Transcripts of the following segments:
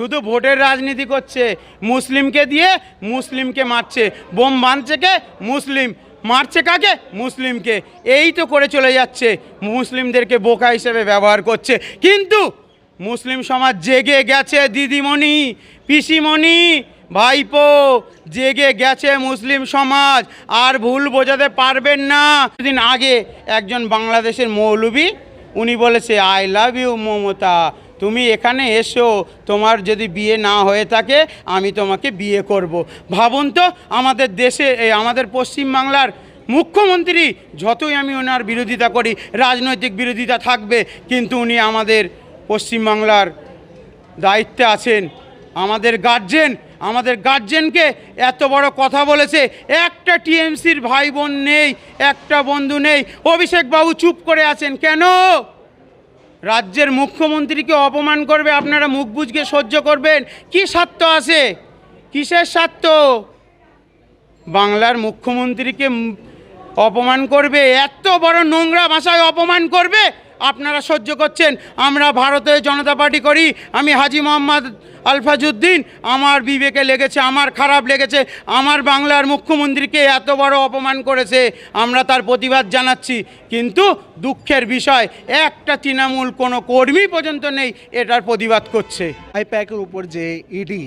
শুধু ভোটের রাজনীতি করছে, মুসলিমকে দিয়ে মুসলিমকে মারছে, বোম বাঁধছে কে মুসলিম, মারছে কাকে মুসলিমকে, এই তো করে চলে যাচ্ছে, মুসলিমদেরকে বোকা হিসেবে ব্যবহার করছে। কিন্তু মুসলিম সমাজ জেগে গেছে, দিদিমণি, পিসিমণি, ভাইপো, জেগে গেছে মুসলিম সমাজ, আর ভুল বোঝাতে পারবেন না। দিন আগে একজন বাংলাদেশের মৌলবি উনি বলেছে, আই লাভ ইউ মমতা, তুমি এখানে এসো, তোমার যদি বিয়ে না হয়ে থাকে আমি তোমাকে বিয়ে করব। ভাবুন তো, আমাদের দেশে আমাদের পশ্চিমবাংলার মুখ্যমন্ত্রী, যতই আমি ওনার বিরোধিতা করি, রাজনৈতিক বিরোধিতা থাকবে, কিন্তু উনি আমাদের পশ্চিমবাংলার দায়িত্বে আছেন, আমাদের গার্জেনকে এত বড় কথা বলেছে। একটা টিএমসির ভাই বোন নেই, একটা বন্ধু নেই। অভিষেকবাবু চুপ করে আছেন কেন? রাজ্যের মুখ্যমন্ত্রীকে অপমান করবে, আপনারা মুখ বুজকে সহ্য করবেন? কি স্বার্থ আছে? কিসের স্বার্থ? বাংলার মুখ্যমন্ত্রীকে অপমান করবে, এত বড় নোংরা ভাষায় অপমান করবে, আপনারা সহ্য করছেন। আমরা ভারতীয় জনতা পার্টি করি, আমি হাজি মোহাম্মদ আলফাজউদ্দিন, আমার বিবেকে লেগেছে, আমার খারাপ লেগেছে, আমার বাংলার মুখ্যমন্ত্রীকে এত বড় অপমান করেছে, আমরা তার প্রতিবাদ জানাচ্ছি। কিন্তু দুঃখের বিষয়, একটা তৃণমূল কোনো কর্মী পর্যন্ত নেই এটার প্রতিবাদ করছে। আইপ্যাকের উপর যে ইডি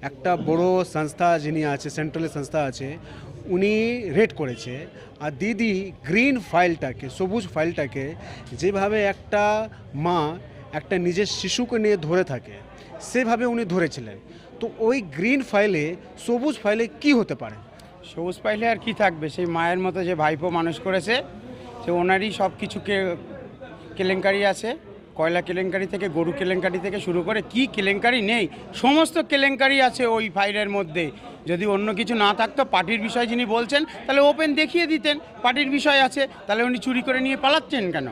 একটা বড় সংস্থা যিনি আছে, সেন্ট্রাল সংস্থা আছে, উনি রেড করেছে। আর দিদি গ্রিন ফাইলটাকে, সবুজ ফাইলটাকে, যেভাবে একটা মা একটা নিজের শিশুকে নিয়ে ধরে থাকে সেভাবে উনি ধরেছিলেন। তো ওই গ্রিন ফাইলে, সবুজ ফাইলে কি হতে পারে? সবুজ ফাইলে আর কি থাকবে? সেই মায়ের মতো যে ভাইপো মানুষ করেছে, সে ওনারই সব কিছু কেলেঙ্কারি আছে। কয়লা কেলেঙ্কারি থেকে, গরু কেলেঙ্কারি থেকে শুরু করে কি কেলেঙ্কারি নেই, সমস্ত কেলেঙ্কারি আছে ওই ফাইলের মধ্যে। যদি অন্য কিছু না থাকতো, পার্টির বিষয় যিনি বলছেন, তাহলে ওপেন দেখিয়ে দিতেন পার্টির বিষয় আছে, তাহলে উনি চুরি করে নিয়ে পালাচ্ছেন কেন?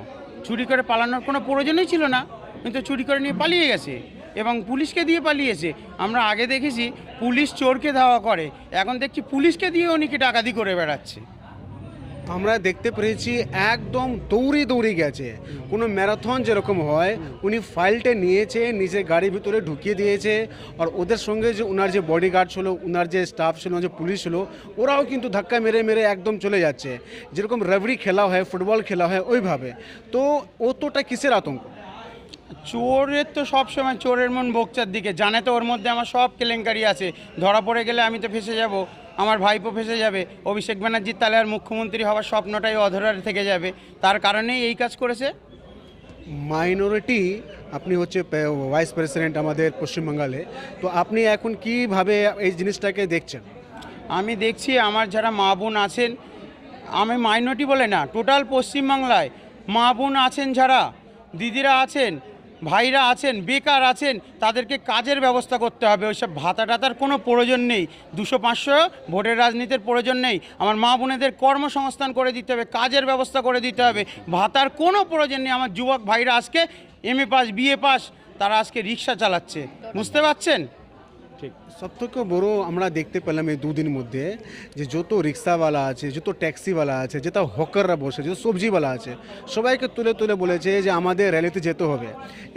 চুরি করে পালানোর কোনো প্রয়োজনই ছিল না, কিন্তু চুরি করে নিয়ে পালিয়ে গেছে এবং পুলিশকে দিয়ে পালিয়েছে। আমরা আগে দেখেছি পুলিশ চোরকে ধাওয়া করে, এখন দেখছি পুলিশকে দিয়ে উনিকে ডাকাতি করে বেড়াচ্ছে। আমরা দেখতে পেরেছি একদম দৌড়ে গেছে, কোনো ম্যারাথন যেরকম হয়, উনি ফাইলটা নিয়েছে, নিজের গাড়ির ভিতরে ঢুকিয়ে দিয়েছে। আর ওদের সঙ্গে যে ওনার যে বডিগার্ড ছিল, ওনার যে স্টাফ ছিল, যে পুলিশ ছিল, ওরাও কিন্তু ধাক্কা মেরে মেরে একদম চলে যাচ্ছে। যেরকম রাবড়ি খেলা হয়, ফুটবল খেলা হয়, ওইভাবে। তো অতটা কিসের আতঙ্ক? চোরের তো সবসময় চোরের মন বকচার দিকে, জানে তো ওর মধ্যে আমার সব কেলেঙ্কারি আছে, ধরা পড়ে গেলে আমি তো ফেসে যাব, আমার ভাইপো ফেসে যাবে, অভিষেক ব্যানার্জির তাহলে আর মুখ্যমন্ত্রী হওয়ার স্বপ্নটাই অধরার থেকে যাবে। তার কারণেই এই কাজ করেছে। মাইনরিটি, আপনি হচ্ছে ভাইস প্রেসিডেন্ট আমাদের পশ্চিমবাংলে, তো আপনি এখন কিভাবে এই জিনিসটাকে দেখছেন? আমি দেখছি আমার যারা মা বোন আছেন, আমি মাইনরিটি বলে না, টোটাল পশ্চিমবাংলায় মা বোন আছেন, যারা দিদিরা আছেন, ভাইরা আছেন, বেকার আছেন, তাদেরকে কাজের ব্যবস্থা করতে হবে। ওইসব ভাতা টাতার কোনো প্রয়োজন নেই, 200-500 ভোটের রাজনীতির প্রয়োজন নেই। আমার মা বোনেদের কর্মসংস্থান করে দিতে হবে, কাজের ব্যবস্থা করে দিতে হবে, ভাতার কোনো প্রয়োজন নেই। আমার যুবক ভাইরা আজকে MA পাস, BA পাস, তারা আজকে রিক্সা চালাচ্ছে, বুঝতে পারছেন? ঠিক, সবথেকে বড় আমরা দেখতে পেলাম এই দুদিন মধ্যে যে যত রিক্সাওয়ালা আছে, যত ট্যাক্সিওয়ালা আছে, যত হকাররা বসে, যত সবজিওয়ালা আছে, সবাইকে তুলে তুলে বলেছে যে আমাদের র্যালিতে যেতে হবে।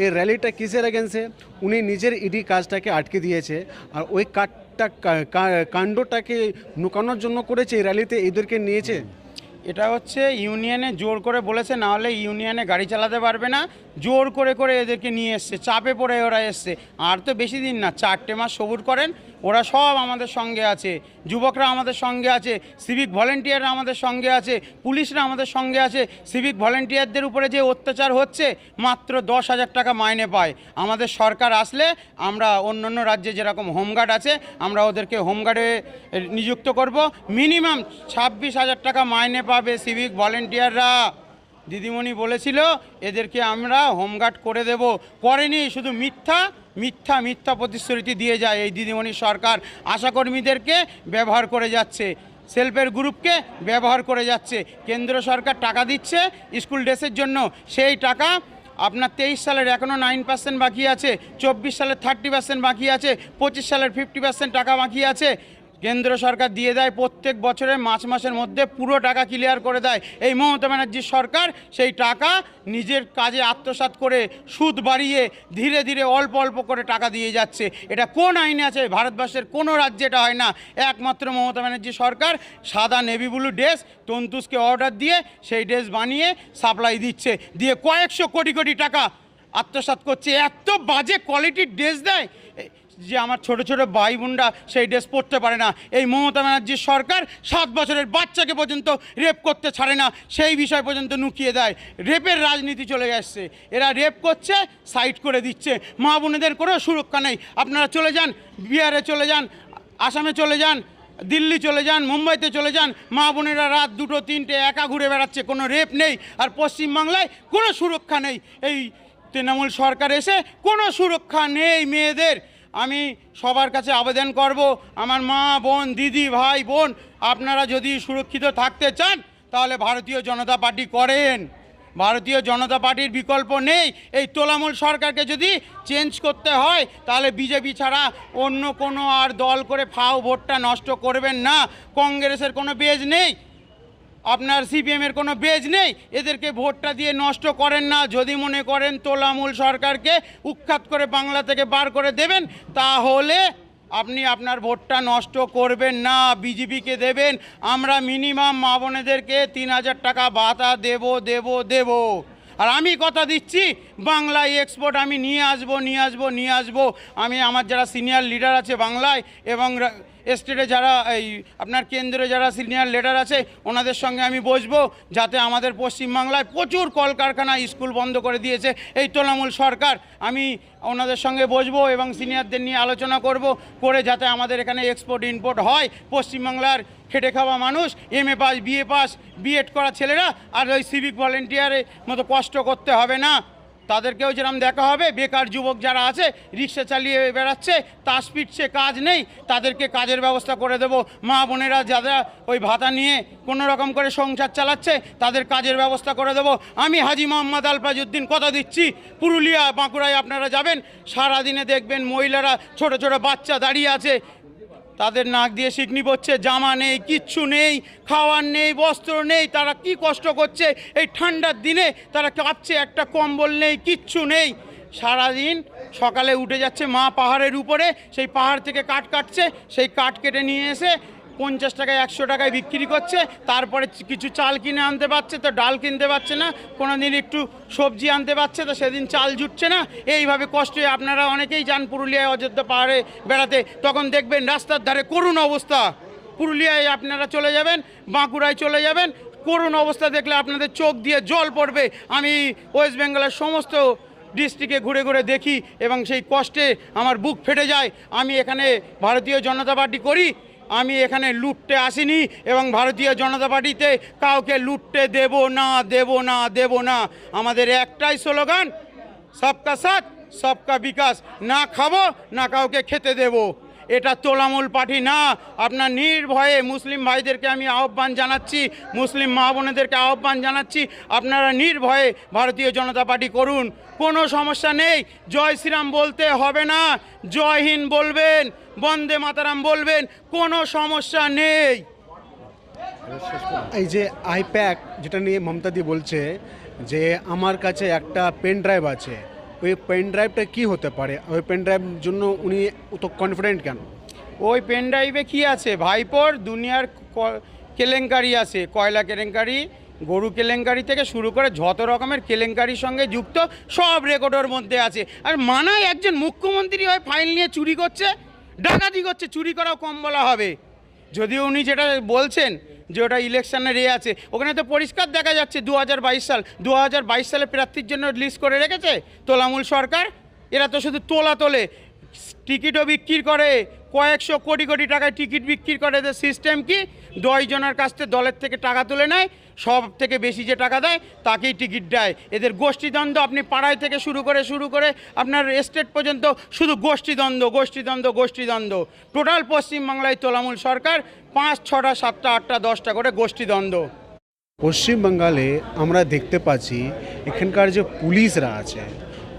এই র্যালিটা কিসের এগেন্সে? উনি নিজের ইডি কাজটাকে আটকে দিয়েছে, আর ওই কাণ্ডটাকে লুকানোর জন্য করেছে, এই র্যালিতে এদেরকে নিয়েছে। এটা হচ্ছে ইউনিয়নে জোর করে বলেছে, না হলে ইউনিয়নে গাড়ি চালাতে পারবে না, জোর করে করে এদেরকে নিয়ে এসছে, চাপে পড়ে ওরা এসছে। আর তো বেশি দিন না, 4টে মাস সবুর করেন, ওরা সব আমাদের সঙ্গে আছে, যুবকরা আমাদের সঙ্গে আছে, সিভিক ভলেন্টিয়াররা আমাদের সঙ্গে আছে, পুলিশরা আমাদের সঙ্গে আছে। সিভিক ভলেন্টিয়ারদের উপরে যে অত্যাচার হচ্ছে, মাত্র 10,000 টাকা মাইনে পায়। আমাদের সরকার আসলে আমরা অন্য রাজ্যে যেরকম হোমগার্ড আছে, আমরা ওদেরকে হোমগার্ডে নিযুক্ত করব। মিনিমাম 26,000 টাকা মাইনে পাবে সিভিক ভলেন্টিয়াররা। দিদিমণি বলেছিল এদেরকে আমরা হোমগার্ড করে দেব, করেনি, শুধু মিথ্যা প্রতিশ্রুতি দিয়ে যায় এই দিদিমণির সরকার। আশাকর্মীদেরকে ব্যবহার করে যাচ্ছে, সেলফ হেল্প গ্রুপকে ব্যবহার করে যাচ্ছে। কেন্দ্র সরকার টাকা দিচ্ছে স্কুল ড্রেসের জন্য, সেই টাকা আপনার 23 সালের এখনও 9% বাকি আছে, 24 সালের 30% বাকি আছে, 25 সালের 50% টাকা বাকি আছে। কেন্দ্র সরকার দিয়ে দেয় প্রত্যেক বছরে মার্চ মাসের মধ্যে পুরো টাকা ক্লিয়ার করে দেয়। এই মমতা ব্যানার্জির সরকার সেই টাকা নিজের কাজে আত্মসাৎ করে সুদ বাড়িয়ে ধীরে ধীরে অল্প অল্প করে টাকা দিয়ে যাচ্ছে। এটা কোন আইনে আছে? ভারতবর্ষের কোনো রাজ্যে এটা হয় না। একমাত্র মমতা ব্যানার্জি সরকার সাদা নেভি ব্লু ড্রেস তন্তুসকে অর্ডার দিয়ে সেই ড্রেস বানিয়ে সাপ্লাই দিচ্ছে, দিয়ে কয়েকশো কোটি কোটি টাকা আত্মসাৎ করছে। এত বাজে কোয়ালিটির ড্রেস দেয় যে আমার ছোট ছোট ভাই বোনরা সেই ড্রেস পরতে পারে না। এই মমতা ব্যানার্জির সরকার 7 বছরের বাচ্চাকে পর্যন্ত রেপ করতে ছাড়ে না, সেই বিষয় পর্যন্ত নুকিয়ে দেয়। রেপের রাজনীতি চলে আসছে, এরা রেপ করছে, সাইড করে দিচ্ছে। মা বোনেদের কোনো সুরক্ষা নেই। আপনারা চলে যান, বিহারে চলে যান, আসামে চলে যান, দিল্লি চলে যান, মুম্বাইতে চলে যান, মা বোনেরা রাত 2টো 3টে একা ঘুরে বেড়াচ্ছে, কোনো রেপ নেই। আর পশ্চিমবাংলায় কোনো সুরক্ষা নেই। এই তৃণমূল সরকার এসে কোনো সুরক্ষা নেই মেয়েদের। আমি সবার কাছে আবেদন করব, আমার মা বোন, দিদি, ভাই, বোন, আপনারা যদি সুরক্ষিত থাকতে চান তাহলে ভারতীয় জনতা পার্টি করেন। ভারতীয় জনতা পার্টির বিকল্প নেই। এই তোলামূল সরকারকে যদি চেঞ্জ করতে হয় তাহলে বিজেপি ছাড়া অন্য কোনো আর দল করে ফাও ভোটটা নষ্ট করবেন না। কংগ্রেসের কোনো বেজ নেই, আপনার সিপিএমের কোনো বেজ নেই, এদেরকে ভোটটা দিয়ে নষ্ট করেন না। যদি মনে করেন তোলামূল সরকারকে উৎখাত করে বাংলা থেকে বার করে দেবেন তাহলে আপনি আপনার ভোটটা নষ্ট করবেন না, বিজেপিকে দেবেন। আমরা মিনিমাম মা বোনেদেরকে 3000 টাকা ভাতা দেব। আর আমি কথা দিচ্ছি বাংলায় এক্সপোর্ট আমি নিয়ে আসবো। আমি আমার যারা সিনিয়র লিডার আছে বাংলায় এবং স্টেটে যারা এই আপনার কেন্দ্রে যারা সিনিয়র লিডার আছে ওনাদের সঙ্গে আমি বসবো, যাতে আমাদের পশ্চিমবাংলায় প্রচুর কলকারখানা স্কুল বন্ধ করে দিয়েছে এই তৃণমূল সরকার। আমি ওনাদের সঙ্গে বসবো এবং সিনিয়রদের নিয়ে আলোচনা করে যাতে আমাদের এখানে এক্সপোর্ট ইম্পোর্ট হয়। পশ্চিমবাংলার খেটে খাওয়া মানুষ, MA pass, BA pass, B.Ed করা ছেলেরা আর ওই সিভিক ভলেন্টিয়ারের মতো কষ্ট করতে হবে না, তাদেরকেও যেরকম দেখা হবে। বেকার যুবক যারা আছে রিক্সা চালিয়ে বেড়াচ্ছে, তাস পিটছে, কাজ নেই, তাদেরকে কাজের ব্যবস্থা করে দেব। মা বোনেরা যারা ওই ভাতা নিয়ে কোনো রকম করে সংসার চালাচ্ছে তাদের কাজের ব্যবস্থা করে দেব। আমি হাজী মোহাম্মদ আলফাজউদ্দিন কথা দিচ্ছি, পুরুলিয়া বাঁকুড়ায় আপনারা যাবেন, সারাদিনে দেখবেন মহিলারা ছোট ছোট বাচ্চা দাঁড়িয়ে আছে, তাদের নাক দিয়ে শিকনি পড়ছে, জামা নেই, কিচ্ছু নেই, খাওয়ার নেই, বস্ত্র নেই। তারা কি কষ্ট করছে এই ঠান্ডার দিনে, তারা কাঁপছে, একটা কম্বল নেই, কিচ্ছু নেই। সারাদিন সকালে উঠে যাচ্ছে মা পাহাড়ের উপরে, সেই পাহাড় থেকে কাঠ কাটছে, সেই কাঠ কেটে নিয়ে এসে 50 টাকায় 100 টাকায় বিক্রি করছে। তারপরে কিছু চাল কিনে আনতে পারছে তো ডাল কিনতে পারছে না, কোনো দিন একটু সবজি আনতে পারছে তো সেদিন চাল জুটছে না। এইভাবে কষ্টে আপনারা অনেকেই যান পুরুলিয়ায় অযোধ্যা পাহাড়ে বেড়াতে, তখন দেখবেন রাস্তার ধারে করুণ অবস্থা। পুরুলিয়ায় আপনারা চলে যাবেন, বাঁকুড়ায় চলে যাবেন, করুণ অবস্থা দেখলে আপনাদের চোখ দিয়ে জল পড়বে। আমি ওয়েস্ট বেঙ্গলের সমস্ত ডিস্ট্রিক্টে ঘুরে ঘুরে দেখি এবং সেই কষ্টে আমার বুক ফেটে যায়। আমি এখানে ভারতীয় জনতা পার্টি করি, আমি এখানে লুটতে আসিনি এবং ভারতীয় জনতা পার্টিতে কাউকে লুটতে দেব না। আমাদের একটাই স্লোগান, সবকা সাথ সবকা বিকাশ। না খাবো না কাউকে খেতে দেব। এটা তোলামূল পার্টি না। আপনার নির্ভয়ে মুসলিম ভাইদেরকে আমি আহ্বান জানাচ্ছি, মুসলিম মা বোনেদেরকে আহ্বান জানাচ্ছি, আপনারা নির্ভয়ে ভারতীয় জনতা পার্টি করুন, কোনো সমস্যা নেই। জয় শ্রীরাম বলতে হবে না, জয় হিন্দ বলবেন, বন্দে মাতারাম বলবেন, কোনো সমস্যা নেই। এই যে আইপ্যাক যেটা নিয়ে মমতাদি বলছে যে আমার কাছে একটা পেন ড্রাইভ আছে, ওই পেন ড্রাইভটা কী হতে পারে? ওই পেন ড্রাইভ জন্য উনি অত কনফিডেন্ট কেন? ওই পেন ড্রাইভে কী আছে? ভাইপোর দুনিয়ার কেলেঙ্কারি আছে, কয়লা কেলেঙ্কারি, গরু কেলেঙ্কারি থেকে শুরু করে যত রকমের কেলেঙ্কারির সঙ্গে যুক্ত সব রেকর্ডের মধ্যে আছে। আর মানায় একজন মুখ্যমন্ত্রী হয় ফাইল নিয়ে চুরি করছে, ডাকাতি করছে, চুরি করাও কম বলা হবে। যদিও উনি যেটা বলছেন যে ওটা ইলেকশনের আছে, ওখানে তো পরিষ্কার দেখা যাচ্ছে 2022 সালে প্রার্থীর জন্য লিস্ট করে রেখেছে তোলামূল সরকার। এরা তো শুধু তোলে, টিকিটও বিক্রি করে, কয়েকশো কোটি টাকায় টিকিট বিক্রি করে। এদের সিস্টেম কি? 10 জনের কাছ থেকে দলের থেকে টাকা তুলে নেয়, সব থেকে বেশি যে টাকা দেয় তাকেই টিকিট দেয়। এদের গোষ্ঠীদ্বন্দ্ব, আপনি পাড়ায় থেকে শুরু করে আপনার স্টেট পর্যন্ত শুধু গোষ্ঠীদ্বন্দ্ব। টোটাল পশ্চিমবাংলায় তোলামূল সরকার 5, 6টা, 7টা, 8টা, 10টা করে গোষ্ঠীদ্বন্দ্ব। পশ্চিমবাংলে আমরা দেখতে পাচ্ছি এখানকার যে পুলিশরা আছে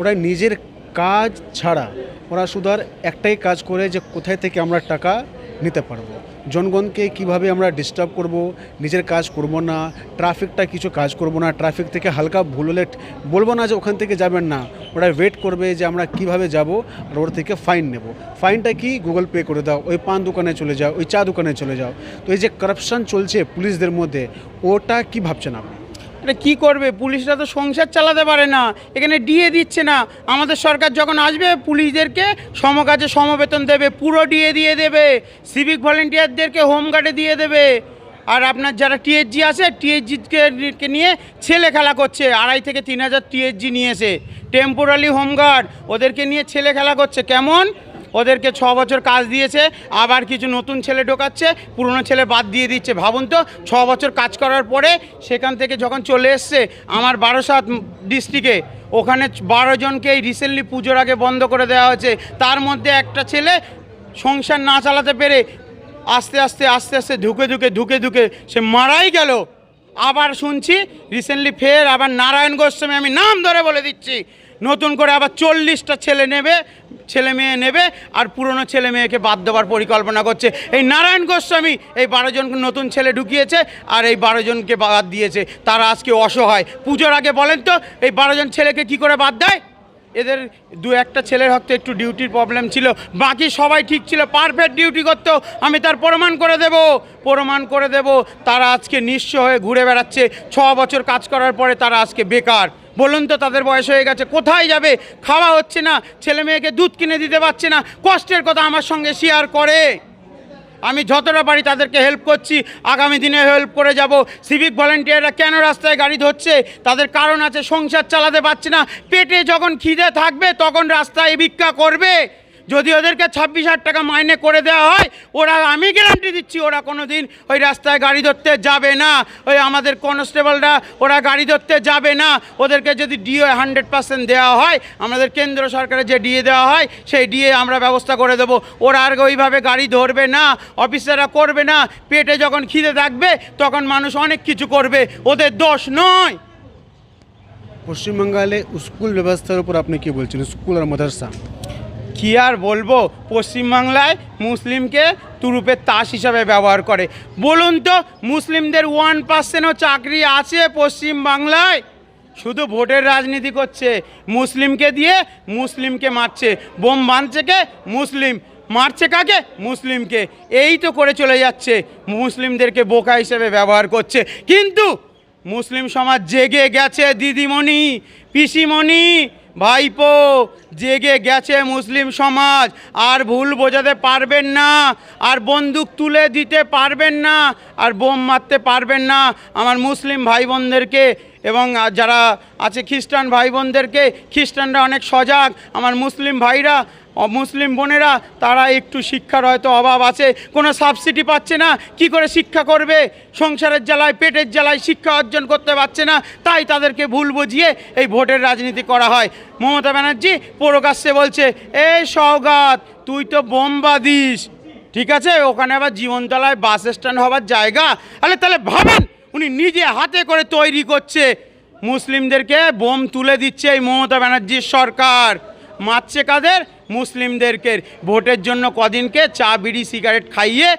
ওরা নিজের কাজ ছাড়া ওরা শুধু আর একটাই কাজ করে যে কোথায় থেকে আমরা টাকা নিতে পারবো। জনগণকে কিভাবে আমরা ডিস্টার্ব করব, নিজের কাজ করব না, ট্রাফিকটা কিছু কাজ করব না, ট্রাফিক থেকে হালকা ভুল হলে বলবো না যে ওখান থেকে যাবেন না, ওরা ওয়েট করবে যে আমরা কিভাবে যাব আর ওর থেকে ফাইন নেব। ফাইনটা কি, গুগল পে করে দাও, ওই পান দোকানে চলে যাও, ওই চা দোকানে চলে যাও। তো এই যে কারাপশন চলছে পুলিশদের মধ্যে, ওটা কি ভাবছেন আপনি? এটা কী করবে? পুলিশরা তো সংসার চালাতে পারে না, এখানে ডিএ দিচ্ছে না। আমাদের সরকার যখন আসবে পুলিশদেরকে সমকাজে সমবেতন দেবে, পুরো ডিএ দিয়ে দেবে, সিভিক ভলেন্টিয়ারদেরকে হোমগার্ডে দিয়ে দেবে। আর আপনার যারা টিএসজি আছে, টিএসজিকে নিয়ে ছেলে খেলা করছে, 2,500 থেকে 3,000 টিএসজি নিয়েছে, টেম্পোরারি হোমগার্ড, ওদেরকে নিয়ে ছেলে খেলা করছে। কেমন? ওদেরকে 6 বছর কাজ দিয়েছে, আবার কিছু নতুন ছেলে ঢোকাচ্ছে, পুরনো ছেলে বাদ দিয়ে দিচ্ছে। ভাবুন তো, 6 বছর কাজ করার পরে সেখান থেকে যখন চলে এসছে আমার বারাসাত ডিস্ট্রিক্টে, ওখানে 12 জনকে এই রিসেন্টলি পুজোর আগে বন্ধ করে দেওয়া হয়েছে। তার মধ্যে একটা ছেলে সংসার না চালাতে পেরে আস্তে আস্তে ধুকে ধুকে সে মারাই গেল। আবার শুনছি রিসেন্টলি ফের আবার নারায়ণ গোস্বামী, আমি নাম ধরে বলে দিচ্ছি, নতুন করে আবার 40টা ছেলে মেয়ে নেবে আর পুরনো ছেলে মেয়েকে বাদ দেওয়ার পরিকল্পনা করছে। এই নারায়ণ গোস্বামী এই 12 জনকে নতুন ছেলে ঢুকিয়েছে আর এই 12 জনকে বাদ দিয়েছে। তারা আজকে অসহায়। পুজোর আগে বলেন তো এই 12 জন ছেলেকে কি করে বাদ দেয়? এদের 2-1টা ছেলের হয়তো একটু ডিউটির প্রবলেম ছিল, বাকি সবাই ঠিক ছিল, পারফেক্ট ডিউটি করতো। আমি তার প্রমাণ করে দেব। তারা আজকে নিঃস্ব হয়ে ঘুরে বেড়াচ্ছে। 6 বছর কাজ করার পরে তারা আজকে বেকার। বলুন তো, তাদের বয়স হয়ে গেছে, কোথায় যাবে? খাওয়া হচ্ছে না, ছেলে মেয়েকে দুধ কিনে দিতে পারছে না। কষ্টের কথা আমার সঙ্গে শেয়ার করে। আমি যতটা পারি তাদেরকে হেল্প করছি, আগামী দিনে হেল্প করে যাব। সিভিক ভলেন্টিয়াররা কেন রাস্তায় গাড়ি ধরছে? তাদের কারণ আছে, সংসার চালাতে পারছে না। পেটে যখন খিদে থাকবে তখন রাস্তায় ভিক্ষা করবে। যদি ওদেরকে 26,000 টাকা মাইনে করে দেওয়া হয়, আমি গ্যারান্টি দিচ্ছি ওরা কোনো দিন ওই রাস্তায় গাড়ি ধরতে যাবে না। ওই আমাদের কনস্টেবলরা ওরা গাড়ি ধরতে যাবে না। ওদেরকে যদি ডিএ 100% দেওয়া হয়, আমাদের কেন্দ্র সরকারের যে ডিএ দেওয়া হয় সেই ডিএ আমরা ব্যবস্থা করে দেবো। ওরা আর ওইভাবে গাড়ি ধরবে না, অফিসাররা করবে না। পেটে যখন খিদে থাকবে তখন মানুষ অনেক কিছু করবে, ওদের দোষ নয়। পশ্চিমবাংলে স্কুল ব্যবস্থার উপর আপনি কি বলছেন, স্কুল আর মাদ্রাসা? কী আর বলবো, পশ্চিমবাংলায় মুসলিমকে তুরুপের তাস হিসাবে ব্যবহার করে। বলুন তো, মুসলিমদের 1%ও চাকরি আছে পশ্চিমবাংলায়? শুধু ভোটের রাজনীতি করছে, মুসলিমকে দিয়ে মুসলিমকে মারছে। বোম বাঁধছে কে? মুসলিম। মারছে কাকে? মুসলিমকে। এই তো করে চলে যাচ্ছে, মুসলিমদেরকে বোকা হিসেবে ব্যবহার করছে। কিন্তু মুসলিম সমাজ জেগে গেছে, দিদিমণি, পিসিমণি, ভাইপো, জেগে গেছে মুসলিম সমাজ। আর ভুল বোঝাতে পারবেন না, আর বন্দুক তুলে দিতে পারবেন না, আর বোম মারতে পারবেন না আমার মুসলিম ভাই বোনদেরকে। এবং যারা আছে খ্রিস্টান ভাই বোনদেরকে, খ্রিস্টানরা অনেক সজাগ। আমার মুসলিম ভাইরা, মুসলিম বোনেরা, তারা একটু শিক্ষার হয়তো অভাব আছে, কোনো সাবসিডি পাচ্ছে না, কি করে শিক্ষা করবে? সংসারের জ্বালায়, পেটের জ্বালায় শিক্ষা অর্জন করতে পারছে না, তাই তাদেরকে ভুল বুঝিয়ে এই ভোটের রাজনীতি করা হয়। মমতা ব্যানার্জি প্রকাশ্যে বলছে, এই সওগাত, তুই তো বোম্বা দিস, ঠিক আছে, ওখানে আবার জীবনতলায় বাস স্ট্যান্ড হবার জায়গা। তাহলে ভাবেন, উনি নিজে হাতে করে তৈরি করছে, মুসলিমদেরকে বোম তুলে দিচ্ছে এই মমতা ব্যানার্জির সরকার। মারছে কাদের? মুসলিমদেরকে। ভোটের জন্য কদিনকে চা বিড়ি সিগারেট খাইয়ে,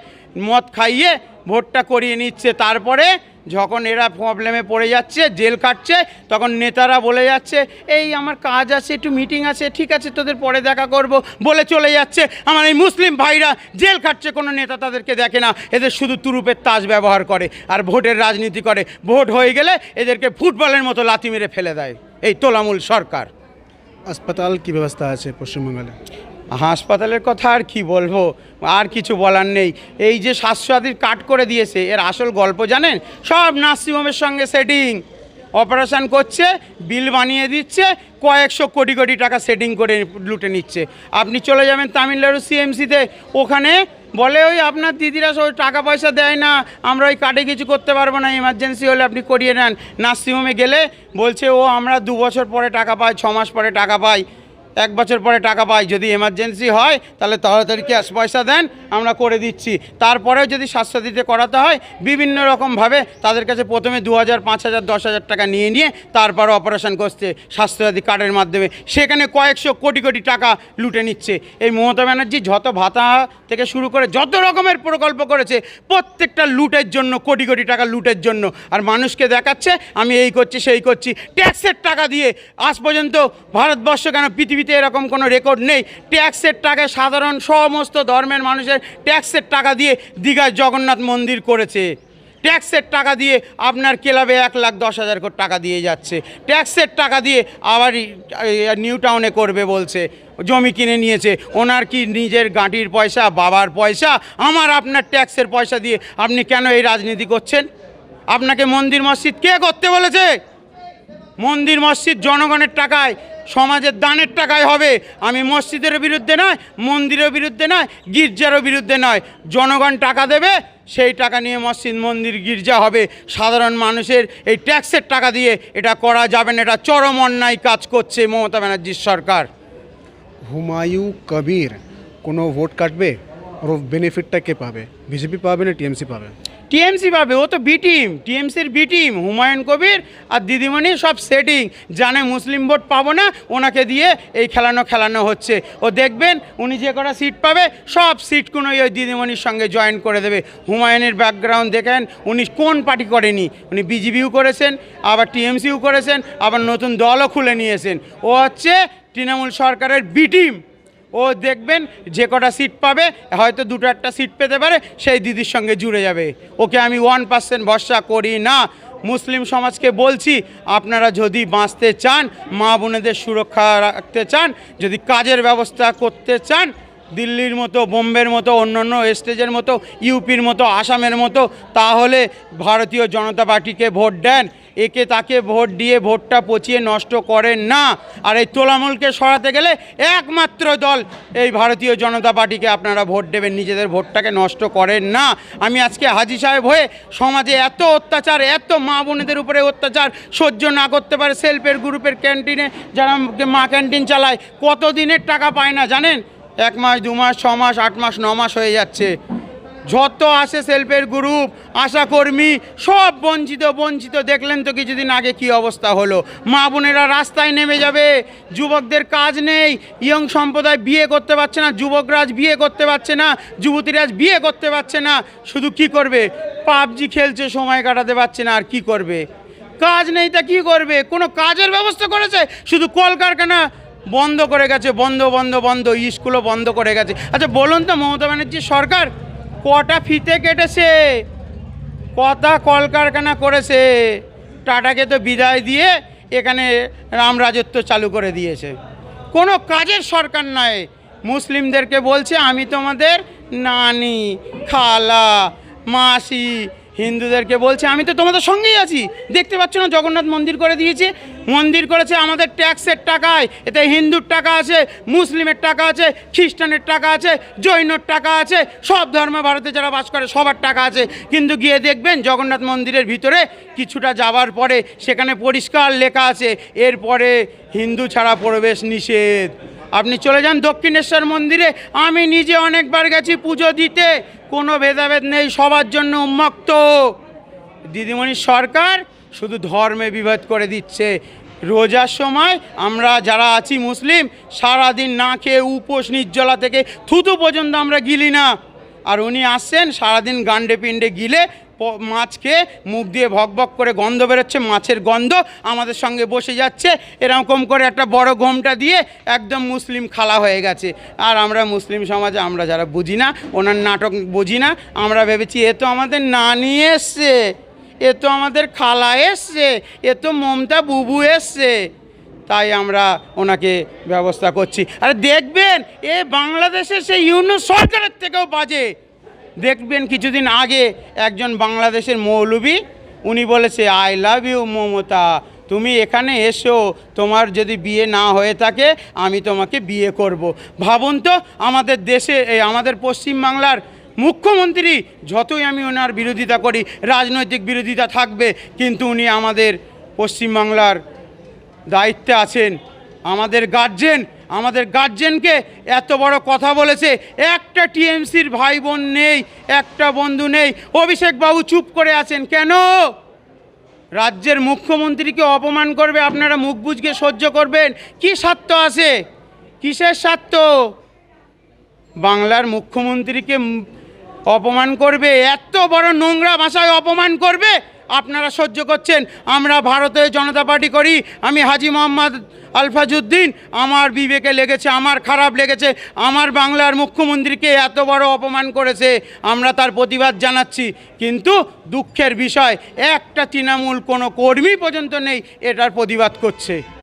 মদ খাইয়ে ভোটটা করিয়ে নিচ্ছে। তারপরে যখন এরা প্রবলেমে পড়ে যাচ্ছে, জেল কাটছে, তখন নেতারা বলে যাচ্ছে, এই আমার কাজ আছে, একটু মিটিং আছে, ঠিক আছে তোদের পরে দেখা করব বলে চলে যাচ্ছে। আমার এই মুসলিম ভাইরা জেল কাটছে, কোনো নেতা তাদেরকে দেখে না। এদের শুধু তুরুপের তাস ব্যবহার করে আর ভোটের রাজনীতি করে। ভোট হয়ে গেলে এদেরকে ফুটবলের মতো লাথি মেরে ফেলে দেয় এই তোলামূল সরকার। হাসপাতাল কি ব্যবস্থা আছে পশ্চিমবাংলে? হাসপাতালের কথা আর কি বলবো, আর কিছু বলার নেই। এই যে স্বাস্থ্যসাথীর কাট করে দিয়েছে, এর আসল গল্প জানেন? সব নার্সিংহোমের সঙ্গে সেটিং, অপারেশন করছে, বিল বানিয়ে দিচ্ছে, কয়েকশো কোটি টাকা সেটিং করে লুটে নিচ্ছে। আপনি চলে যাবেন তামিলনাড়ু সিএমসিতে, ওখানে বলে ওই আপনার দিদিরা সব টাকা পয়সা দেয় না, আমরা ওই কার্ডে কিছু করতে পারবো না, এমার্জেন্সি হলে আপনি করিয়ে নেন। নার্সিংহোমে গেলে বলছে, ও আমরা 2 বছর পরে টাকা পাই, 6 মাস পরে টাকা পাই। 1 বছর পরে টাকা পাই, যদি এমার্জেন্সি হয় তাহলে তাড়াতাড়ি ক্যাশ পয়সা দেন, আমরা করে দিচ্ছি। তারপরেও যদি স্বাস্থ্যসাথীতে করাতে হয় বিভিন্ন রকমভাবে তাদের কাছে প্রথমে 2,000, 5,000, 10,000 টাকা নিয়ে তারপর অপারেশন করছে স্বাস্থ্যসাথী কার্ডের মাধ্যমে, সেখানে কয়েকশো কোটি কোটি টাকা লুটে নিচ্ছে। এই মমতা ব্যানার্জি যত ভাতা থেকে শুরু করে যত রকমের প্রকল্প করেছে প্রত্যেকটা লুটের জন্য, কোটি কোটি টাকা লুটের জন্য। আর মানুষকে দেখাচ্ছে আমি এই করছি সেই করছি। ট্যাক্সের টাকা দিয়ে আজ পর্যন্ত ভারতবর্ষ কেন পৃথিবীতে এরকম কোনো রেকর্ড নেই, ট্যাক্সের টাকায় সাধারণ সমস্ত ধর্মের মানুষের ট্যাক্সের টাকা দিয়ে দীঘায় জগন্নাথ মন্দির করেছে। ট্যাক্সের টাকা দিয়ে আপনার ক্লাবে 1,10,000 কোটি টাকা দিয়ে যাচ্ছে। ট্যাক্সের টাকা দিয়ে আবার নিউ টাউনে করবে বলছে, জমি কিনে নিয়েছে। ওনার কি নিজের গাঁটির পয়সা, বাবার পয়সা, আমার আপনার ট্যাক্সের পয়সা দিয়ে আপনি কেন এই রাজনীতি করছেন? আপনাকে মন্দির মসজিদ কে করতে বলেছে? মন্দির মসজিদ জনগণের টাকায়, সমাজের দানের টাকায় হবে। আমি মসজিদের বিরুদ্ধে নয়, মন্দিরের বিরুদ্ধে নয়, গির্জারও বিরুদ্ধে নয়। জনগণ টাকা দেবে, সেই টাকা নিয়ে মসজিদ, মন্দির, গির্জা হবে। সাধারণ মানুষের এই ট্যাক্সের টাকা দিয়ে এটা করা যাবে না। এটা চরম অন্যায় কাজ করছে মমতা ব্যানার্জির সরকার। হুমায়ু কবির কোনো ভোট কাটবে, ওর বেনিফিটটা কে পাবে? বিজেপি পাবে না টিএমসি পাবে? টিএমসি পাবে, ও তো বি টিম, টিএমসির বি টিম। হুমায়ুন কবির আর দিদিমণি সব সেটিং, জানে মুসলিম ভোট পাবো না, ওনাকে দিয়ে এই খেলানো হচ্ছে। ও দেখবেন উনি যে কটা সিট পাবে সব সিটগুলোই ওই দিদিমণির সঙ্গে জয়েন করে দেবে। হুমায়ুনের ব্যাকগ্রাউন্ড দেখেন, উনি কোন পার্টি করেনি, উনি বিজেপিও করেছেন, আবার টিএমসিও করেছেন, আবার নতুন দলও খুলে নিয়েছেন। ও হচ্ছে তৃণমূল সরকারের বি টিম। ও দেখবেন যে কটা সিট পাবে, হয়তো 2-1টা সিট পেতে পারে, সেই দিদির সঙ্গে জুড়ে যাবে। ওকে আমি 1% ভরসা করি না। মুসলিম সমাজকে বলছি, আপনারা যদি বাঁচতে চান, মা বোনেদের সুরক্ষা রাখতে চান, যদি কাজের ব্যবস্থা করতে চান, দিল্লির মতো, বোম্বের মতো, অন্যান্য স্টেজের মতো, ইউপির মতো, আসামের মতো, তাহলে ভারতীয় জনতা পার্টিকে ভোট দেন। একে তাকে ভোট দিয়ে ভোটটা পচিয়ে নষ্ট করেন না। আর এই তোলামূলকে সরাতে গেলে একমাত্র দল এই ভারতীয় জনতা পার্টিকে আপনারা ভোট দেবেন, নিজেদের ভোটটাকে নষ্ট করেন না। আমি আজকে হাজী সাহেব হয়ে সমাজে এত অত্যাচার, এত মা বোনেদের উপরে অত্যাচার সহ্য না করতে পারে। সেলফ হেল্প গ্রুপের ক্যান্টিনে যারা মা ক্যান্টিন চালায়, কত দিনের টাকা পায় না জানেন? 1 মাস, 2 মাস, 6 মাস, 8 মাস, 9 মাস হয়ে যাচ্ছে। যত আসে সেলফের গ্রুপ, আশাকর্মী, সব বঞ্চিত। দেখলেন তো কিছুদিন আগে কি অবস্থা হলো। মা বোনেরা রাস্তায় নেমে যাবে, যুবকদের কাজ নেই, ইয়ং সম্প্রদায় বিয়ে করতে পারছে না, যুবকরা আজ বিয়ে করতে পারছে না, যুবতীরা আজ বিয়ে করতে পারছে না। শুধু কি করবে? পাবজি খেলছে, সময় কাটাতে পারছে না। আর কি করবে? কাজ নেই, তা কি করবে? কোনো কাজের ব্যবস্থা করেছে? শুধু কলকারখানা বন্ধ করে গেছে, বন্ধ। স্কুলও বন্ধ করে গেছে। আচ্ছা বলুন তো, মমতা ব্যানার্জির সরকার কটা ফিতে কেটেছে, কটা কলকারখানা করেছে? টাটাকে তো বিদায় দিয়ে এখানে রামরাজত্ব চালু করে দিয়েছে। কোনো কাজের সরকার নয়। মুসলিমদেরকে বলছে আমি তোমাদের নানি, খালা, মাসি। হিন্দুদেরকে বলছে আমি তো তোমাদের সঙ্গেই আছি। দেখতে পাচ্ছ না জগন্নাথ মন্দির করে দিয়েছে, মন্দির করেছে আমাদের ট্যাক্সের টাকায়। এতে হিন্দুর টাকা আছে, মুসলিমের টাকা আছে, খ্রিস্টানের টাকা আছে, জৈনর টাকা আছে, সব ধর্ম ভারতে যারা বাস করে সবার টাকা আছে। কিন্তু গিয়ে দেখবেন জগন্নাথ মন্দিরের ভিতরে কিছুটা যাবার পরে সেখানে পরিষ্কার লেখা আছে এরপরে হিন্দু ছাড়া প্রবেশ নিষেধ। আপনি চলে যান দক্ষিণেশ্বর মন্দিরে, আমি নিজে অনেকবার গেছি পুজো দিতে, কোনো ভেদাভেদ নেই, সবার জন্য উন্মুক্ত। দিদিমণির সরকার শুধু ধর্মে বিভেদ করে দিচ্ছে। রোজার সময় আমরা যারা আছি মুসলিম, সারাদিন না খেয়ে উপোস, নির্জলা থেকে থুতু পর্যন্ত আমরা গিলি না। আর উনি আসছেন সারাদিন গান্ডে পিণ্ডে গিলে মাছ খেয়ে মুখ দিয়ে ভক করে গন্ধ বেরোচ্ছে, মাছের গন্ধ, আমাদের সঙ্গে বসে যাচ্ছে এরকম করে একটা বড় ঘোমটা দিয়ে, একদম মুসলিম খালা হয়ে গেছে। আর আমরা মুসলিম সমাজে আমরা যারা বুঝি না, ওনার নাটক বুঝি না, আমরা ভেবেছি এ তো আমাদের নানি এসছে, এ তো আমাদের খালা এসছে, এ তো মমতা বুবু এসছে, তাই আমরা ওনাকে ব্যবস্থা করছি। আর দেখবেন এ বাংলাদেশের সেই ইউনূস সরকারের থেকেও বাজে। দেখবেন কিছুদিন আগে একজন বাংলাদেশের মৌলবি, উনি বলেছে আই লাভ ইউ মমতা, তুমি এখানে এসো, তোমার যদি বিয়ে না হয়ে থাকে আমি তোমাকে বিয়ে করব। ভাবুন তো, আমাদের দেশে আমাদের পশ্চিমবাংলার মুখ্যমন্ত্রী, যতই আমি ওনার বিরোধিতা করি, রাজনৈতিক বিরোধিতা থাকবে, কিন্তু উনি আমাদের পশ্চিমবাংলার দায়িত্বে আছেন, আমাদের গার্জেন, আমাদের গার্জেনকে এত বড় কথা বলেছে। একটা টিএমসির ভাই বোন নেই, একটা বন্ধু নেই। অভিষেক বাবু চুপ করে আছেন কেন? রাজ্যের মুখ্যমন্ত্রীকে অপমান করবে, আপনারা মুখ বুজকে সহ্য করবেন? কি স্বার্থ আছে? কিসের স্বার্থ? বাংলার মুখ্যমন্ত্রীকে অপমান করবে, এত বড় নোংরা ভাষায় অপমান করবে, আপনারা সহ্য করছেন। আমরা ভারতীয় জনতা পার্টি করি, আমি হাজী মোহাম্মদ আলফাজউদ্দিন, আমার বিবেকে লেগেছে, আমার খারাপ লেগেছে। আমার বাংলার মুখ্যমন্ত্রীকে এত বড় অপমান করেছে, আমরা তার প্রতিবাদ জানাচ্ছি। কিন্তু দুঃখের বিষয়, একটা তৃণমূল কোনো কর্মী পর্যন্ত নেই এটার প্রতিবাদ করছে।